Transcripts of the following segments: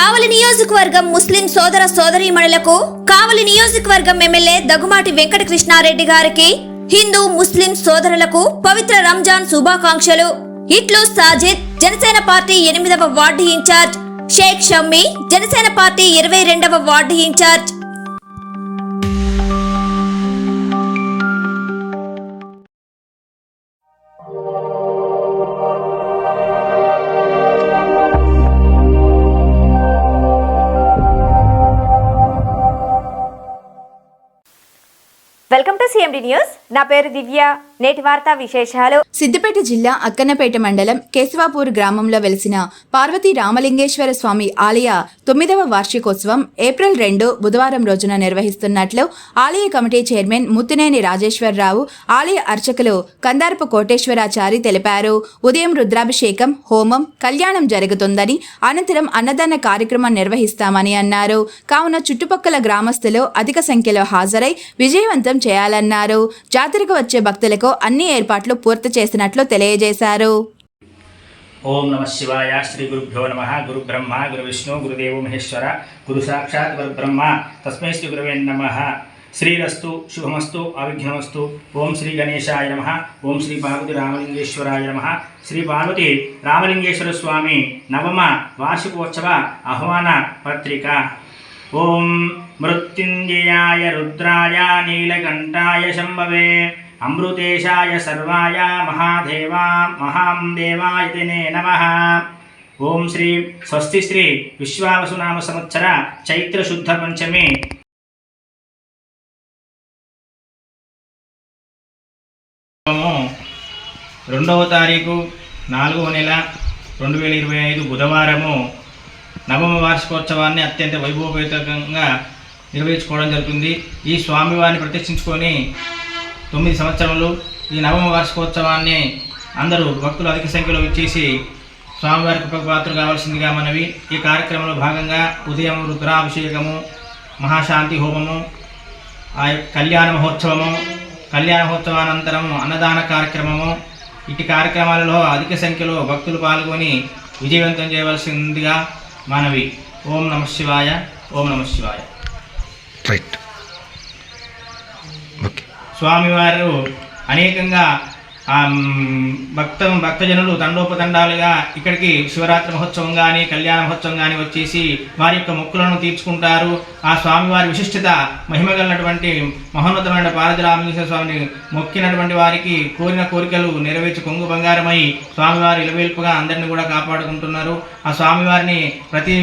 కావలి నియోజకవర్గం ముస్లిం సోదర సోదరీమణులకు కావలి నియోజకవర్గం ఎమ్మెల్యే దగ్గుమాటి వెంకటకృష్ణారెడ్డి గారికి హిందూ ముస్లిం సోదరులకు పవిత్ర రంజాన్ శుభాకాంక్షలు. ఇట్లు సాజిద్, జనసేన పార్టీ 8వ ward in charge, Sheikh Shammi, Janasena party 22వ ward in charge. Welcome to CMD news. నా పేరు దివ్య. నేటి వార్తా విశేషాలు. సిద్దిపేట జిల్లా అక్కన్నపేట మండలం కేశవాపూర్ గ్రామంలో వెలిసిన పార్వతీ రామలింగేశ్వర స్వామి ఆలయ 9వ వార్షికోత్సవం ఏప్రిల్ 2 బుధవారం రోజున నిర్వహిస్తున్నట్లు ఆలయ కమిటీ చైర్మన్ ముత్తినేని రాజేశ్వరరావు, ఆలయ అర్చకులు కందారపు కోటేశ్వరాచారి తెలిపారు. ఉదయం రుద్రాభిషేకం, హోమం, కళ్యాణం జరుగుతుందని, అనంతరం అన్నదాన కార్యక్రమం నిర్వహిస్తామని అన్నారు. కావున చుట్టుపక్కల గ్రామస్తులు అధిక సంఖ్యలో హాజరై విజయవంతం చేయాలన్నారు. జాతరకు వచ్చే భక్తులకు అన్ని ఏర్పాట్లు పూర్తి చేసినట్లు తెలియజేశారు. ఓం నమ శివాయ. శ్రీ గురుభ్యో నమ. గురు బ్రహ్మ గురు విష్ణు గురుదేవో మహేశ్వర గురు సాక్షాత్ గురు బ్రహ్మ తస్మై శ్రీ గురవే నమః. శ్రీరస్తు శుభమస్తు అవిఘ్నమస్తు. ఓం శ్రీ గణేశాయ నమః. ఓం శ్రీ పార్వతి రామలింగేశ్వరాయ నమః. శ్రీ పార్వతి రామలింగేశ్వర స్వామి 9వ వార్షికోత్సవ ఆహ్వాన పత్రిక. ఓం మృత్యుంజయాయ రుద్రాయ నీలకంఠాయ శంభవే అమృతేశాయ సర్వాయ మహాం దేవాయ నమః. ఓం శ్రీ స్వస్తి శ్రీ విశ్వావసునామ సంవత్సర చైత్ర శుద్ధ పంచమి 2వ తారీఖు 4వ నెల 2025 బుధవారము 9వ వార్షికోత్సవాన్ని అత్యంత వైభవపేతంగా నిర్వహించుకోవడం జరుగుతుంది. ఈ స్వామివారిని ప్రతిష్ఠించుకొని 9 సంవత్సరములు. ఈ 9వ వార్షికోత్సవాన్ని అందరూ భక్తులు అధిక సంఖ్యలో ఇచ్చేసి స్వామివారి కృపకు పాత్రలు కావాల్సిందిగా మనవి. ఈ కార్యక్రమంలో భాగంగా ఉదయం రుద్రాభిషేకము, మహాశాంతి హోమము, కళ్యాణ మహోత్సవానంతరము అన్నదాన కార్యక్రమము, ఇటు కార్యక్రమాలలో అధిక సంఖ్యలో భక్తులు పాల్గొని విజయవంతం చేయవలసిందిగా మనవి. ఓం నమ శివాయ. ఓం నమ శివాయ. స్వామివారు అనేకంగా భక్తజనులు తండోపతండాలుగా ఇక్కడికి శివరాత్రి మహోత్సవం కానీ కళ్యాణ మహోత్సవం కానీ వచ్చేసి వారి యొక్క మొక్కులను తీర్చుకుంటారు. ఆ స్వామివారి విశిష్టత మహిమగలటువంటి మహోన్నతమైన పార్వతీ రామలింగేశ్వర స్వామిని మొక్కినటువంటి వారికి కోరిన కోరికలు నెరవేర్చి కొంగు బంగారమై స్వామివారి ఇలవేల్పుగా అందరినీ కూడా కాపాడుకుంటున్నారు. ఆ స్వామివారిని ప్రతి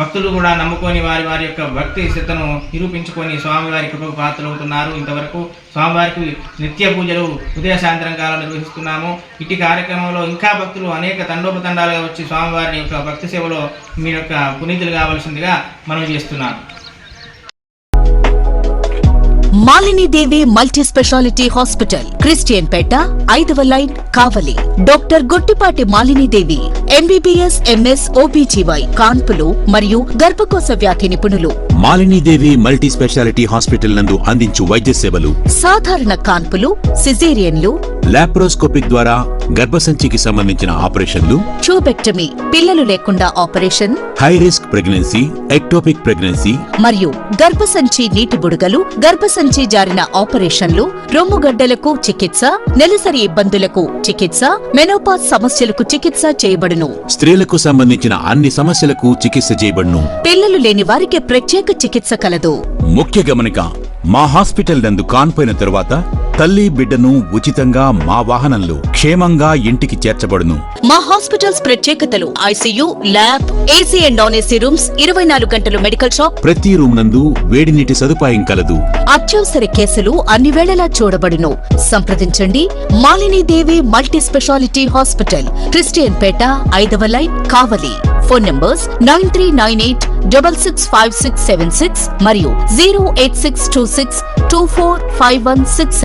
భక్తులు కూడా నమ్ముకొని వారి యొక్క భక్తి శ్రద్ధను నిరూపించుకొని స్వామివారి కృపకు పాత్రలవుతున్నారు. ఇంతవరకు స్వామివారికి నిత్య పూజలు ఉదయ సాయంత్రం కాలం నిర్వహిస్తున్నాము. ఇటు కార్యక్రమంలో ఇంకా భక్తులు అనేక తండోపతండాలుగా వచ్చి స్వామివారి యొక్క భక్తి సేవలో మీ యొక్క పునీతులు కావాల్సిందిగా మనం చేస్తున్నాను. Malinidevi multi specialty hospital, Christian Peta, 5వ line, Kavali. Doctor Gottipati Malinidevi MBBS, MS, OBGY, కాన్పులు మరియు గర్భకోశ వ్యాధి నిపుణులు. మాలినీదేవి మల్టీ స్పెషాలిటీ హాస్పిటల్ నందు అందించు వైద్య సేవలు: సాధారణ కాన్పులు, సిజేరియన్లు, లాప్రోస్కోపిక్ ద్వారా గర్భసంచికి సంబంధించిన ఆపరేషన్లు, ట్యూబెక్టమీ, పిల్లలు లేకుండా operation, high risk pregnancy, ectopic pregnancy మరియు గర్భసంచి నీటి బుడగలు, గర్భసంచి జారిన ఆపరేషన్లు, రొమ్ముగడ్డలకు చికిత్స, నెలసరి ఇబ్బందులకు చికిత్స, మెనోపాజ్ సమస్యలకు చికిత్స చేయబడును. స్త్రీలకు సంబంధించిన అన్ని సమస్యలకు చికిత్స చేయబడును. పిల్లలు లేని వారికి ప్రత్యేక చికిత్స కలదు. ముఖ్య గమనిక: మా హాస్పిటల్ నందు కాన్పోయిన తరువాత తల్లి బిడ్డను ఉచితంగా మా వాహనంలో క్షేమంగా ఇంటికి చేర్చబడును. మా హాస్పిటల్స్ ప్రత్యేకతలు: ICU, lab, AC and non AC rooms, 24 గంటలు మెడికల్ షాప్, ప్రతి రూమ్ నందు వేడి నీటి సదుపాయం కలదు. అత్యవసర కేసులు అన్ని వేళలా చూడబడును. సంప్రదించండి. Malinidevi multi specialty hospital, Christian Peta, 5వ లైన్, కావలి. ఫోన్ నంబర్స్ 9398665676 మరియు 08626245166.